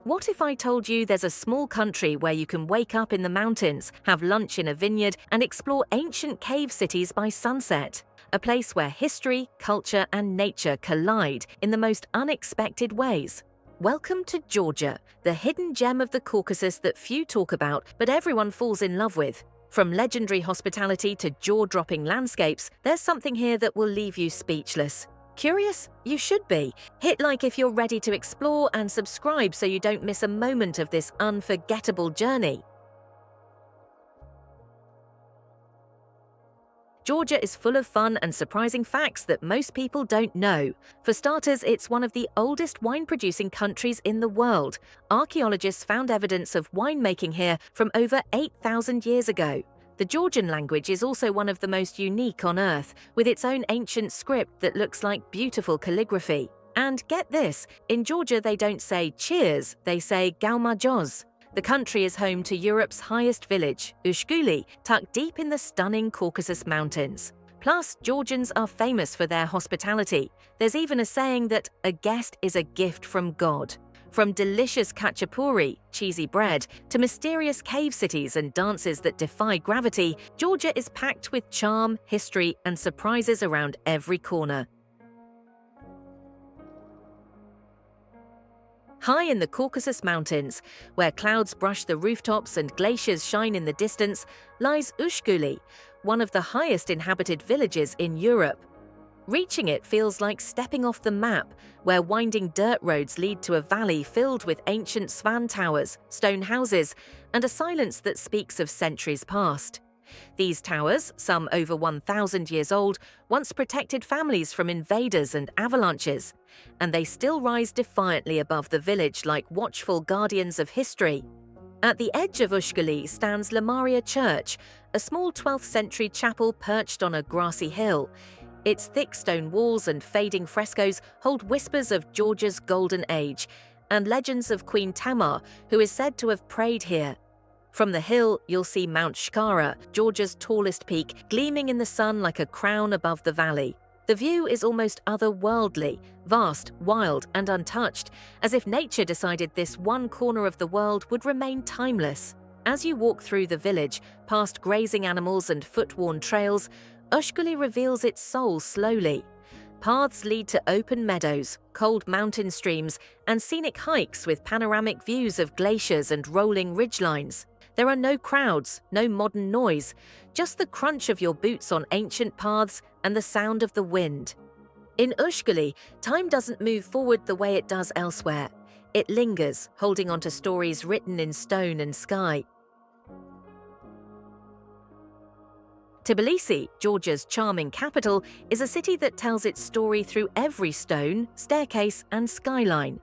What if I told you there's a small country where you can wake up in the mountains, have lunch in a vineyard, and explore ancient cave cities by sunset? A place where history, culture, and nature collide in the most unexpected ways. Welcome to Georgia, the hidden gem of the Caucasus that few talk about but everyone falls in love with. From legendary hospitality to jaw-dropping landscapes, there's something here that will leave you speechless. Curious? You should be. Hit like if you're ready to explore and subscribe so you don't miss a moment of this unforgettable journey. Georgia is full of fun and surprising facts that most people don't know. For starters, it's one of the oldest wine-producing countries in the world. Archaeologists found evidence of winemaking here from over 8,000 years ago. The Georgian language is also one of the most unique on Earth, with its own ancient script that looks like beautiful calligraphy. And get this, in Georgia they don't say cheers, they say gaumajoz. The country is home to Europe's highest village, Ushguli, tucked deep in the stunning Caucasus Mountains. Plus, Georgians are famous for their hospitality. There's even a saying that a guest is a gift from God. From delicious khachapuri, cheesy bread, to mysterious cave cities and dances that defy gravity, Georgia is packed with charm, history, and surprises around every corner. High in the Caucasus Mountains, where clouds brush the rooftops and glaciers shine in the distance, lies Ushguli, one of the highest inhabited villages in Europe. Reaching it feels like stepping off the map, where winding dirt roads lead to a valley filled with ancient svan towers, stone houses, and a silence that speaks of centuries past. These towers, some over 1,000 years old, once protected families from invaders and avalanches, and they still rise defiantly above the village like watchful guardians of history. At the edge of Ushguli stands La Maria Church, a small 12th century chapel perched on a grassy hill. Its thick stone walls and fading frescoes hold whispers of Georgia's golden age and legends of Queen Tamar, who is said to have prayed here. From the hill, you'll see Mount Shkara, Georgia's tallest peak, gleaming in the sun like a crown above the valley. The view is almost otherworldly, vast, wild, and untouched, as if nature decided this one corner of the world would remain timeless. As you walk through the village, past grazing animals and foot-worn trails, Ushguli reveals its soul slowly. Paths lead to open meadows, cold mountain streams, and scenic hikes with panoramic views of glaciers and rolling ridgelines. There are no crowds, no modern noise, just the crunch of your boots on ancient paths and the sound of the wind. In Ushguli, time doesn't move forward the way it does elsewhere. It lingers, holding on to stories written in stone and sky. Tbilisi, Georgia's charming capital, is a city that tells its story through every stone, staircase, and skyline.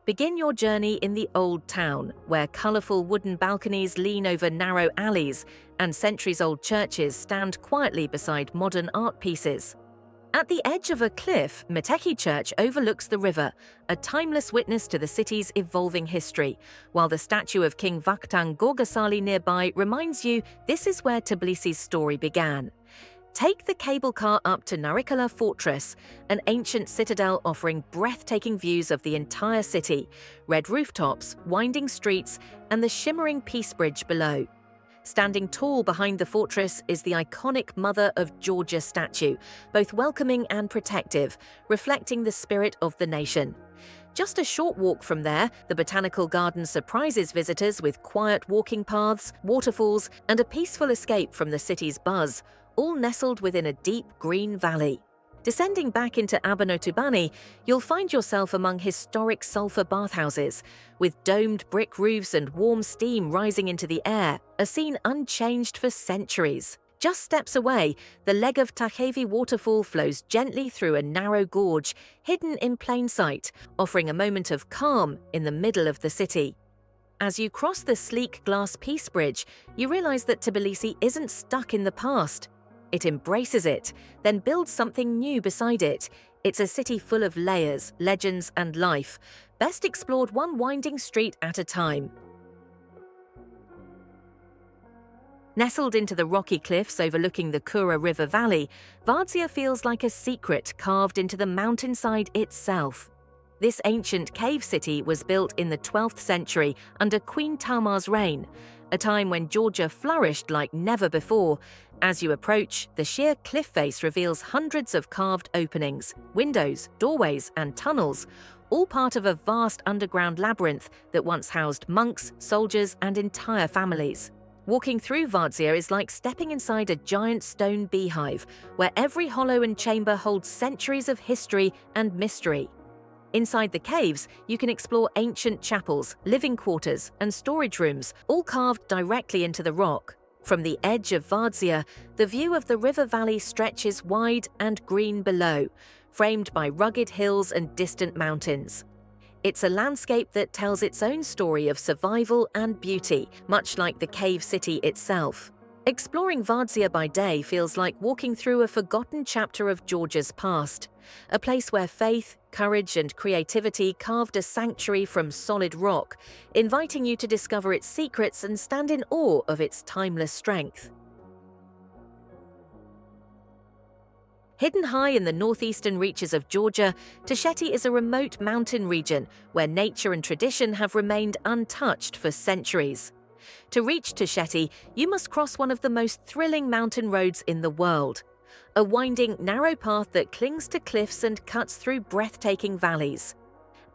Begin your journey in the Old Town, where colourful wooden balconies lean over narrow alleys and centuries-old churches stand quietly beside modern art pieces. At the edge of a cliff, Meteki Church overlooks the river, a timeless witness to the city's evolving history, while the statue of King Vakhtang Gorgasali nearby reminds you this is where Tbilisi's story began. Take the cable car up to Narikala Fortress, an ancient citadel offering breathtaking views of the entire city, red rooftops, winding streets, and the shimmering Peace Bridge below. Standing tall behind the fortress is the iconic Mother of Georgia statue, both welcoming and protective, reflecting the spirit of the nation. Just a short walk from there, the botanical garden surprises visitors with quiet walking paths, waterfalls, and a peaceful escape from the city's buzz, all nestled within a deep green valley. Descending back into Abanotubani, you'll find yourself among historic sulfur bathhouses, with domed brick roofs and warm steam rising into the air, a scene unchanged for centuries. Just steps away, the leg of Tusheti waterfall flows gently through a narrow gorge, hidden in plain sight, offering a moment of calm in the middle of the city. As you cross the sleek glass Peace Bridge, you realize that Tbilisi isn't stuck in the past. It embraces it, then builds something new beside it. It's a city full of layers, legends, and life, best explored one winding street at a time. Nestled into the rocky cliffs overlooking the Kura River Valley, Vardzia feels like a secret carved into the mountainside itself. This ancient cave city was built in the 12th century under Queen Tamar's reign, a time when Georgia flourished like never before. As you approach, the sheer cliff face reveals hundreds of carved openings, windows, doorways, and tunnels, all part of a vast underground labyrinth that once housed monks, soldiers, and entire families. Walking through Vardzia is like stepping inside a giant stone beehive, where every hollow and chamber holds centuries of history and mystery. Inside the caves, you can explore ancient chapels, living quarters, and storage rooms, all carved directly into the rock. From the edge of Vardzia, the view of the river valley stretches wide and green below, framed by rugged hills and distant mountains. It's a landscape that tells its own story of survival and beauty, much like the cave city itself. Exploring Vardzia by day feels like walking through a forgotten chapter of Georgia's past, a place where faith, courage, and creativity carved a sanctuary from solid rock, inviting you to discover its secrets and stand in awe of its timeless strength. Hidden high in the northeastern reaches of Georgia, Tusheti is a remote mountain region where nature and tradition have remained untouched for centuries. To reach Tusheti, you must cross one of the most thrilling mountain roads in the world, a winding, narrow path that clings to cliffs and cuts through breathtaking valleys.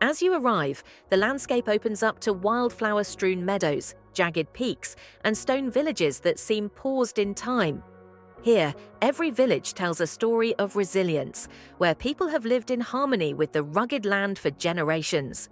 As you arrive, the landscape opens up to wildflower-strewn meadows, jagged peaks, and stone villages that seem paused in time. Here, every village tells a story of resilience, where people have lived in harmony with the rugged land for generations.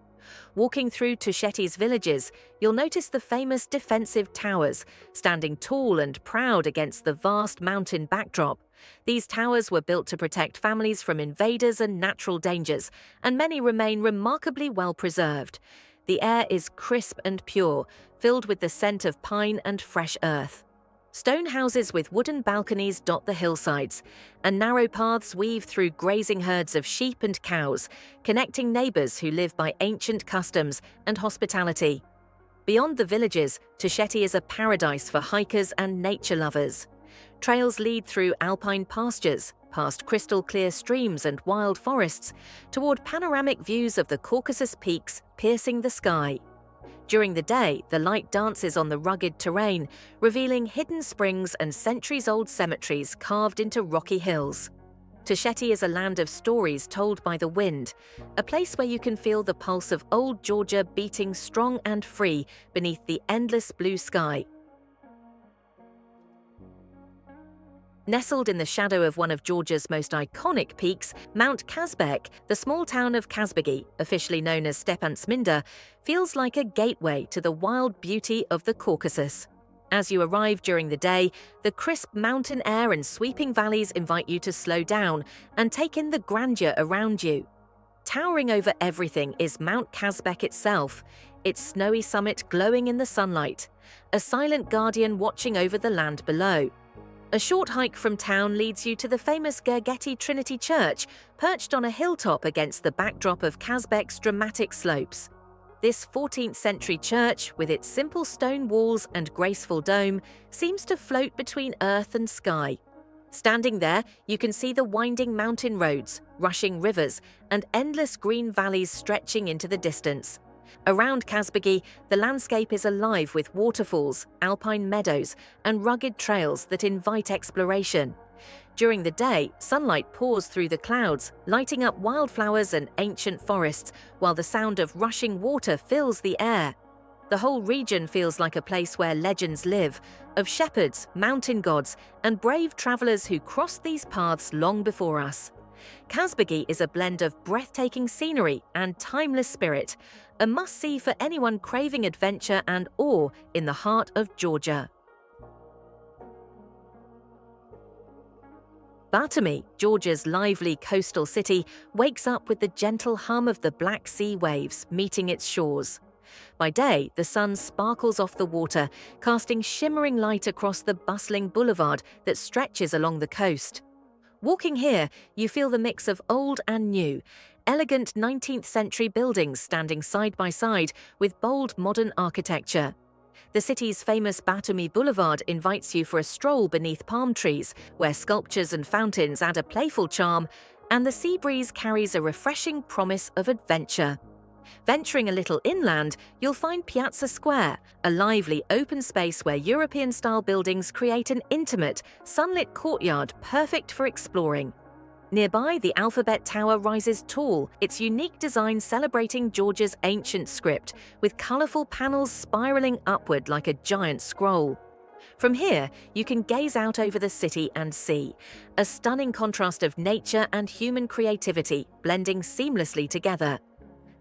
Walking through Tusheti's villages, you'll notice the famous defensive towers, standing tall and proud against the vast mountain backdrop. These towers were built to protect families from invaders and natural dangers, and many remain remarkably well preserved. The air is crisp and pure, filled with the scent of pine and fresh earth. Stone houses with wooden balconies dot the hillsides, and narrow paths weave through grazing herds of sheep and cows, connecting neighbors who live by ancient customs and hospitality. Beyond the villages, Tusheti is a paradise for hikers and nature lovers. Trails lead through alpine pastures, past crystal-clear streams and wild forests, toward panoramic views of the Caucasus peaks piercing the sky. During the day, the light dances on the rugged terrain, revealing hidden springs and centuries-old cemeteries carved into rocky hills. Tusheti is a land of stories told by the wind, a place where you can feel the pulse of old Georgia beating strong and free beneath the endless blue sky. Nestled in the shadow of one of Georgia's most iconic peaks, Mount Kazbegi, the small town of Kazbegi, officially known as Stepantsminda, feels like a gateway to the wild beauty of the Caucasus. As you arrive during the day, the crisp mountain air and sweeping valleys invite you to slow down and take in the grandeur around you. Towering over everything is Mount Kazbegi itself, its snowy summit glowing in the sunlight, a silent guardian watching over the land below. A short hike from town leads you to the famous Gergeti Trinity Church, perched on a hilltop against the backdrop of Kazbegi's dramatic slopes. This 14th century church, with its simple stone walls and graceful dome, seems to float between earth and sky. Standing there, you can see the winding mountain roads, rushing rivers, and endless green valleys stretching into the distance. Around Kazbegi, the landscape is alive with waterfalls, alpine meadows, and rugged trails that invite exploration. During the day, sunlight pours through the clouds, lighting up wildflowers and ancient forests, while the sound of rushing water fills the air. The whole region feels like a place where legends live, of shepherds, mountain gods, and brave travelers who crossed these paths long before us. Kazbegi is a blend of breathtaking scenery and timeless spirit, a must-see for anyone craving adventure and awe in the heart of Georgia. Batumi, Georgia's lively coastal city, wakes up with the gentle hum of the Black Sea waves meeting its shores. By day, the sun sparkles off the water, casting shimmering light across the bustling boulevard that stretches along the coast. Walking here, you feel the mix of old and new, elegant 19th century buildings standing side by side with bold modern architecture. The city's famous Batumi Boulevard invites you for a stroll beneath palm trees, where sculptures and fountains add a playful charm, and the sea breeze carries a refreshing promise of adventure. Venturing a little inland, you'll find Piazza Square, a lively open space where European-style buildings create an intimate, sunlit courtyard perfect for exploring. Nearby, the Alphabet Tower rises tall, its unique design celebrating Georgia's ancient script, with colourful panels spiralling upward like a giant scroll. From here, you can gaze out over the city and sea, a stunning contrast of nature and human creativity blending seamlessly together.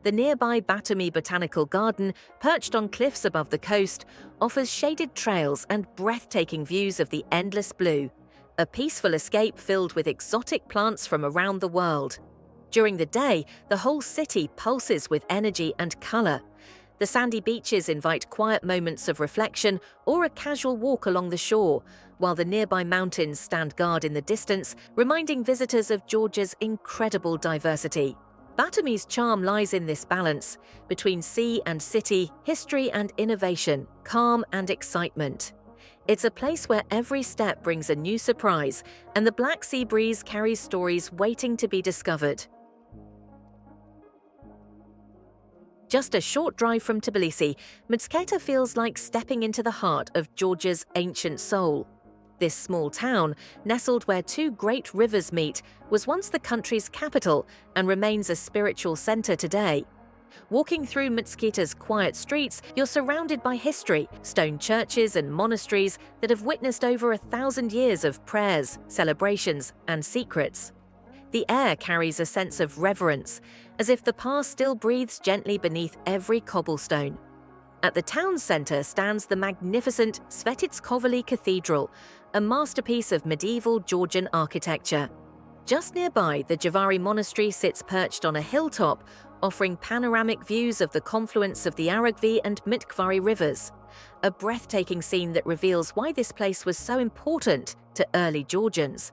The nearby Batumi Botanical Garden, perched on cliffs above the coast, offers shaded trails and breathtaking views of the endless blue, a peaceful escape filled with exotic plants from around the world. During the day, the whole city pulses with energy and colour. The sandy beaches invite quiet moments of reflection or a casual walk along the shore, while the nearby mountains stand guard in the distance, reminding visitors of Georgia's incredible diversity. Batumi's charm lies in this balance between sea and city, history and innovation, calm and excitement. It's a place where every step brings a new surprise, and the Black Sea breeze carries stories waiting to be discovered. Just a short drive from Tbilisi, Mtskheta feels like stepping into the heart of Georgia's ancient soul. This small town, nestled where two great rivers meet, was once the country's capital and remains a spiritual center today. Walking through Mtskheta's quiet streets, you're surrounded by history, stone churches and monasteries that have witnessed over 1,000 years of prayers, celebrations, and secrets. The air carries a sense of reverence, as if the past still breathes gently beneath every cobblestone. At the town centre stands the magnificent Svetitskovely Cathedral, a masterpiece of medieval Georgian architecture. Just nearby, the Javari Monastery sits perched on a hilltop, offering panoramic views of the confluence of the Aragvi and Mitkvari rivers, a breathtaking scene that reveals why this place was so important to early Georgians.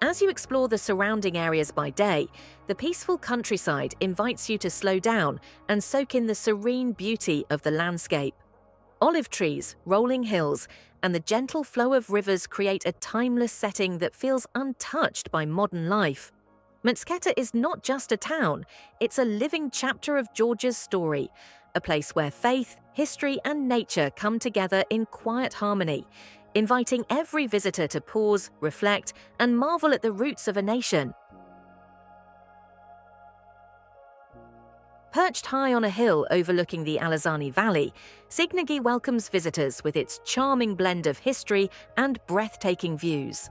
As you explore the surrounding areas by day, the peaceful countryside invites you to slow down and soak in the serene beauty of the landscape. Olive trees, rolling hills, and the gentle flow of rivers create a timeless setting that feels untouched by modern life. Mtskheta is not just a town, it's a living chapter of Georgia's story, a place where faith, history, and nature come together in quiet harmony, inviting every visitor to pause, reflect, and marvel at the roots of a nation. Perched high on a hill overlooking the Alazani Valley, Signagi welcomes visitors with its charming blend of history and breathtaking views.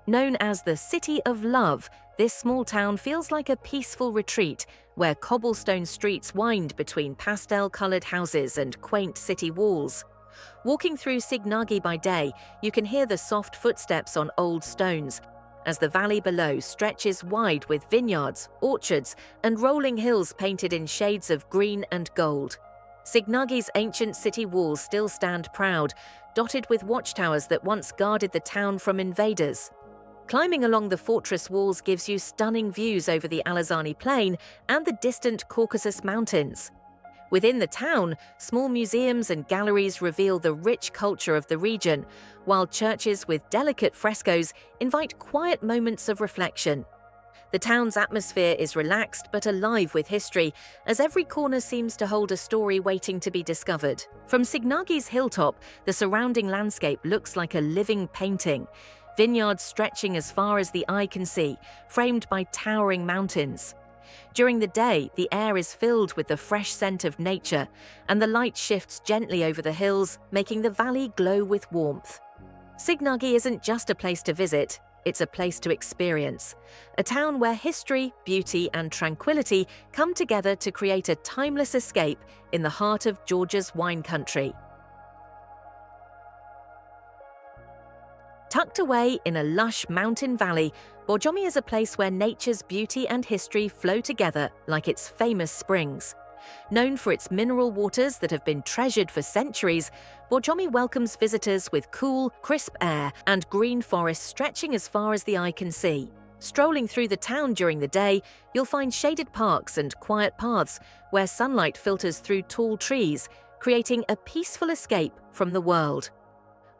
Known as the City of Love, this small town feels like a peaceful retreat where cobblestone streets wind between pastel-colored houses and quaint city walls. Walking through Signagi by day, you can hear the soft footsteps on old stones, as the valley below stretches wide with vineyards, orchards, and rolling hills painted in shades of green and gold. Signagi's ancient city walls still stand proud, dotted with watchtowers that once guarded the town from invaders. Climbing along the fortress walls gives you stunning views over the Alazani Plain and the distant Caucasus Mountains. Within the town, small museums and galleries reveal the rich culture of the region, while churches with delicate frescoes invite quiet moments of reflection. The town's atmosphere is relaxed but alive with history, as every corner seems to hold a story waiting to be discovered. From Signagi's hilltop, the surrounding landscape looks like a living painting, vineyards stretching as far as the eye can see, framed by towering mountains. During the day, the air is filled with the fresh scent of nature, and the light shifts gently over the hills, making the valley glow with warmth. Signagi isn't just a place to visit, it's a place to experience. A town where history, beauty, and tranquility come together to create a timeless escape in the heart of Georgia's wine country. Tucked away in a lush mountain valley, Borjomi is a place where nature's beauty and history flow together like its famous springs. Known for its mineral waters that have been treasured for centuries, Borjomi welcomes visitors with cool, crisp air and green forests stretching as far as the eye can see. Strolling through the town during the day, you'll find shaded parks and quiet paths where sunlight filters through tall trees, creating a peaceful escape from the world.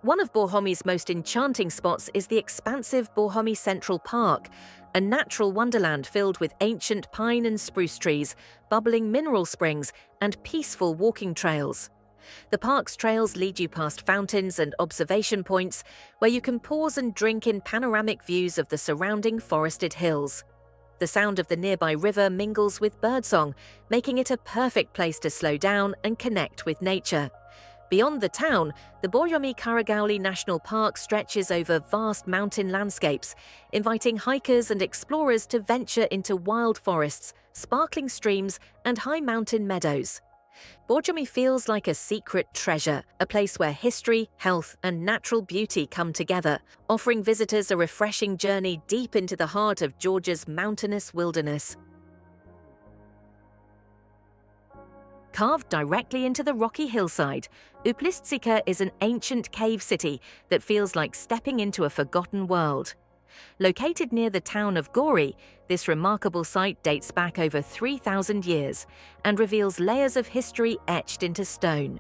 One of Borjomi's most enchanting spots is the expansive Borjomi Central Park, a natural wonderland filled with ancient pine and spruce trees, bubbling mineral springs, and peaceful walking trails. The park's trails lead you past fountains and observation points where you can pause and drink in panoramic views of the surrounding forested hills. The sound of the nearby river mingles with birdsong, making it a perfect place to slow down and connect with nature. Beyond the town, the Borjomi Karagauli National Park stretches over vast mountain landscapes, inviting hikers and explorers to venture into wild forests, sparkling streams, and high mountain meadows. Borjomi feels like a secret treasure, a place where history, health, and natural beauty come together, offering visitors a refreshing journey deep into the heart of Georgia's mountainous wilderness. Carved directly into the rocky hillside, Uplistsikha is an ancient cave city that feels like stepping into a forgotten world. Located near the town of Gori, this remarkable site dates back over 3,000 years and reveals layers of history etched into stone.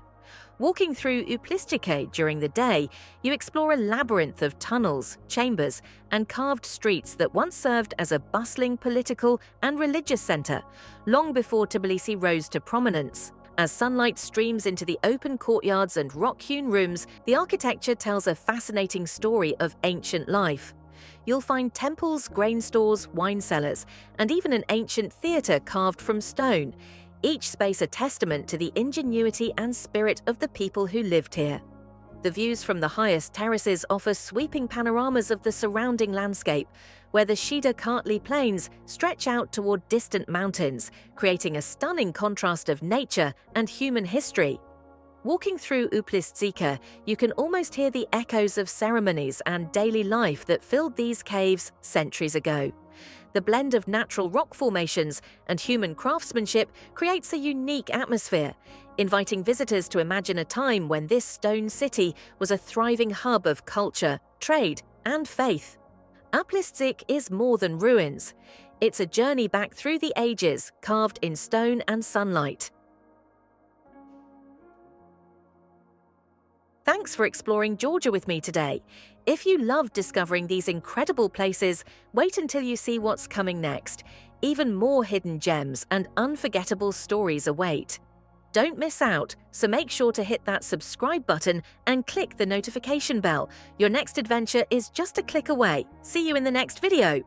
Walking through Uplistsikha during the day, you explore a labyrinth of tunnels, chambers, and carved streets that once served as a bustling political and religious center, long before Tbilisi rose to prominence. As sunlight streams into the open courtyards and rock-hewn rooms, the architecture tells a fascinating story of ancient life. You'll find temples, grain stores, wine cellars, and even an ancient theatre carved from stone, each space a testament to the ingenuity and spirit of the people who lived here. The views from the highest terraces offer sweeping panoramas of the surrounding landscape, where the Shida-Kartli plains stretch out toward distant mountains, creating a stunning contrast of nature and human history. Walking through Uplistsikha, you can almost hear the echoes of ceremonies and daily life that filled these caves centuries ago. The blend of natural rock formations and human craftsmanship creates a unique atmosphere, inviting visitors to imagine a time when this stone city was a thriving hub of culture, trade, and faith. Uplistsikha is more than ruins. It's a journey back through the ages, carved in stone and sunlight. Thanks for exploring Georgia with me today. If you love discovering these incredible places, wait until you see what's coming next. Even more hidden gems and unforgettable stories await. Don't miss out, so make sure to hit that subscribe button and click the notification bell. Your next adventure is just a click away. See you in the next video.